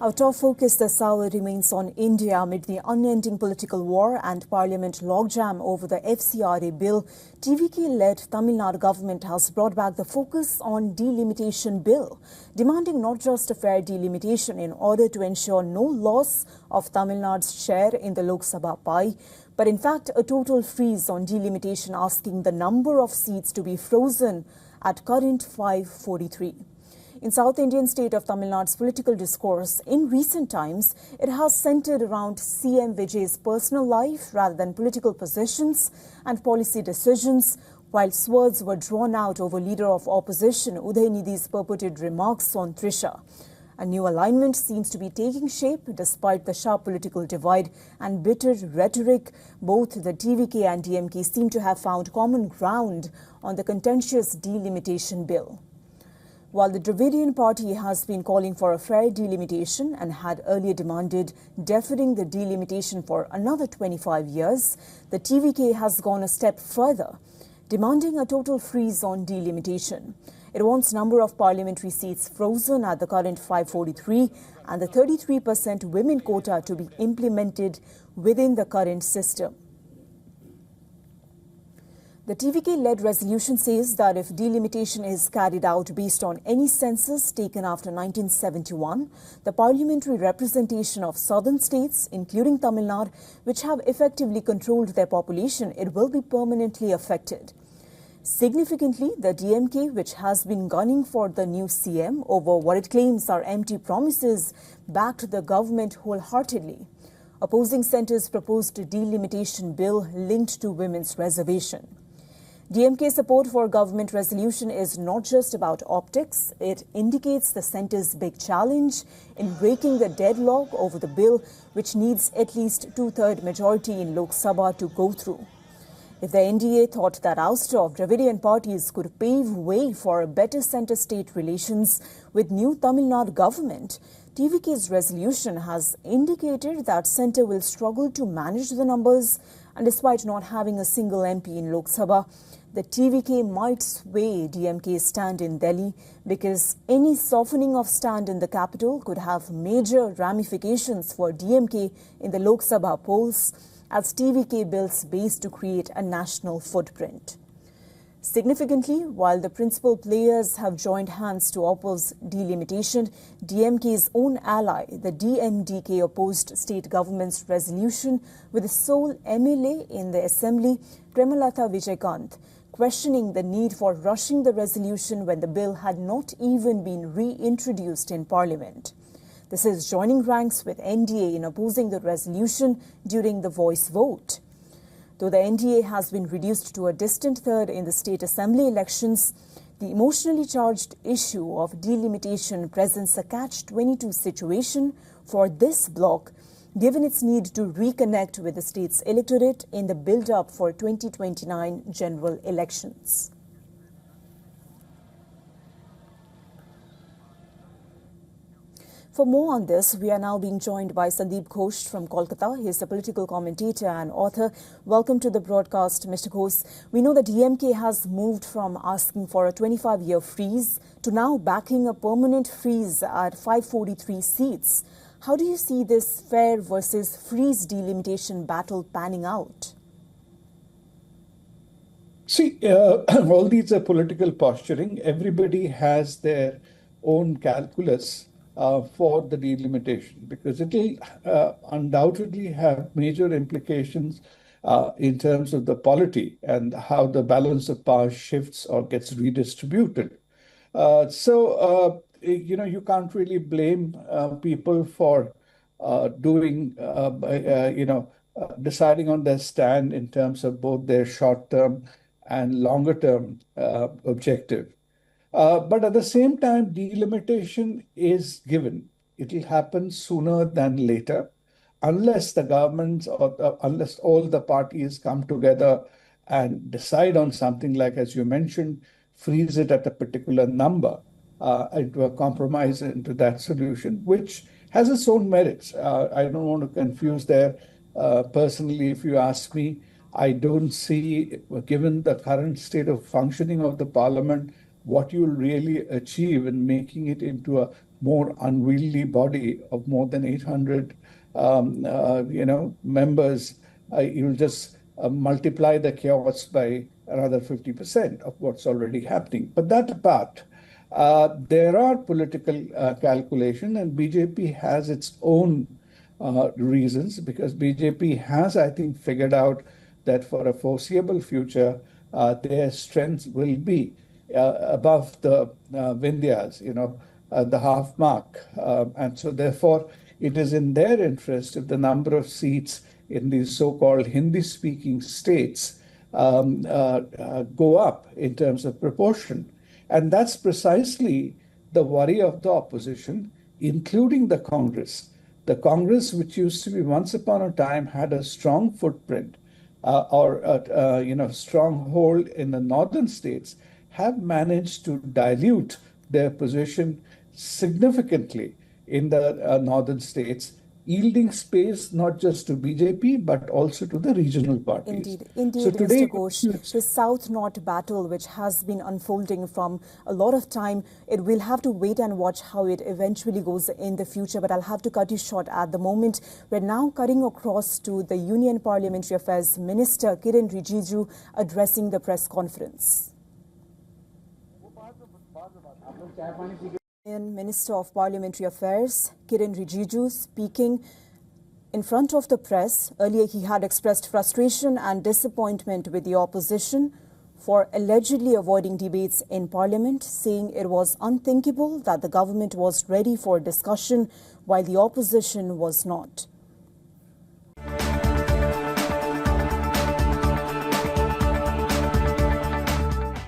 Our top focus this hour remains on India amid the unending political war and parliament logjam over the FCRA bill. TVK-led Tamil Nadu government has brought back the focus on delimitation bill, demanding not just a fair delimitation in order to ensure no loss of Tamil Nadu's share in the Lok Sabha pie, but in fact a total freeze on delimitation, asking the number of seats to be frozen at current 543. In South Indian state of Tamil Nadu's political discourse, in recent times, it has centered around CM Vijay's personal life rather than political positions and policy decisions, while swords were drawn out over leader of opposition Udayanidhi's purported remarks on Trisha. A new alignment seems to be taking shape despite the sharp political divide and bitter rhetoric. Both the TVK and DMK seem to have found common ground on the contentious delimitation bill. While the Dravidian party has been calling for a fair delimitation and had earlier demanded deferring the delimitation for another 25 years, the TVK has gone a step further, demanding a total freeze on delimitation. It wants number of parliamentary seats frozen at the current 543 and the 33% women quota to be implemented within the current system. The TVK-led resolution says that if delimitation is carried out based on any census taken after 1971, the parliamentary representation of southern states, including Tamil Nadu, which have effectively controlled their population, it will be permanently affected. Significantly, the DMK, which has been gunning for the new CM over what it claims are empty promises, backed the government wholeheartedly, opposing centre's proposed delimitation bill linked to women's reservation. DMK support for government resolution is not just about optics. It indicates the centre's big challenge in breaking the deadlock over the bill, which needs at least two-thirds majority in Lok Sabha to go through. If the NDA thought that ouster of Dravidian parties could pave way for better centre-state relations with new Tamil Nadu government, TVK's resolution has indicated that centre will struggle to manage the numbers, and despite not having a single MP in Lok Sabha, the TVK might sway DMK's stand in Delhi, because any softening of stand in the capital could have major ramifications for DMK in the Lok Sabha polls, as TVK builds base to create a national footprint. Significantly, while the principal players have joined hands to oppose delimitation, DMK's own ally, the DMDK, opposed state government's resolution with the sole MLA in the assembly, Premalata Vijay, questioning the need for rushing the resolution when the bill had not even been reintroduced in Parliament. This is joining ranks with NDA in opposing the resolution during the voice vote. Though the NDA has been reduced to a distant third in the state assembly elections, the emotionally charged issue of delimitation presents a catch-22 situation for this bloc, given its need to reconnect with the state's electorate in the build-up for 2029 general elections. For more on this, we are now being joined by Sandeep Ghosh from Kolkata. He is a political commentator and author. Welcome to the broadcast, Mr. Ghosh. We know that DMK has moved from asking for a 25-year freeze to now backing a permanent freeze at 543 seats. How do you see this fair versus freeze delimitation battle panning out? See, all these are political posturing. Everybody has their own calculus for the delimitation, because it will undoubtedly have major implications in terms of the polity and how the balance of power shifts or gets redistributed. You can't really blame people for deciding on their stand in terms of both their short-term and longer-term objective. But at the same time, delimitation is given. It will happen sooner than later, unless the governments or unless all the parties come together and decide on something like, as you mentioned, freeze it at a particular number, into a compromise into that solution, which has its own merits. I don't want to confuse there. Personally, if you ask me, I don't see, given the current state of functioning of the parliament, what you'll really achieve in making it into a more unwieldy body of more than 800, members, you'll just multiply the chaos by another 50% of what's already happening. But that apart, there are political calculation, and BJP has its own reasons, because BJP has, I think, figured out that for a foreseeable future, their strength will be above the Vindhyas, the half mark. And so therefore, it is in their interest if the number of seats in these so-called Hindi-speaking states go up in terms of proportion. And that's precisely the worry of the opposition, including the Congress. The Congress, which used to be once upon a time, had a strong footprint or strong hold in the northern states, have managed to dilute their position significantly in the northern states, yielding space not just to BJP, but also to the regional parties. Indeed, so today, Mr. Ghosh, the South-North battle, which has been unfolding from a lot of time, it will have to wait and watch how it eventually goes in the future. But I'll have to cut you short at the moment. We're now cutting across to the Union Parliamentary Affairs Minister, Kiren Rijiju, addressing the press conference. Minister of Parliamentary Affairs, Kiren Rijiju, speaking in front of the press. Earlier, he had expressed frustration and disappointment with the opposition for allegedly avoiding debates in Parliament, saying it was unthinkable that the government was ready for discussion while the opposition was not.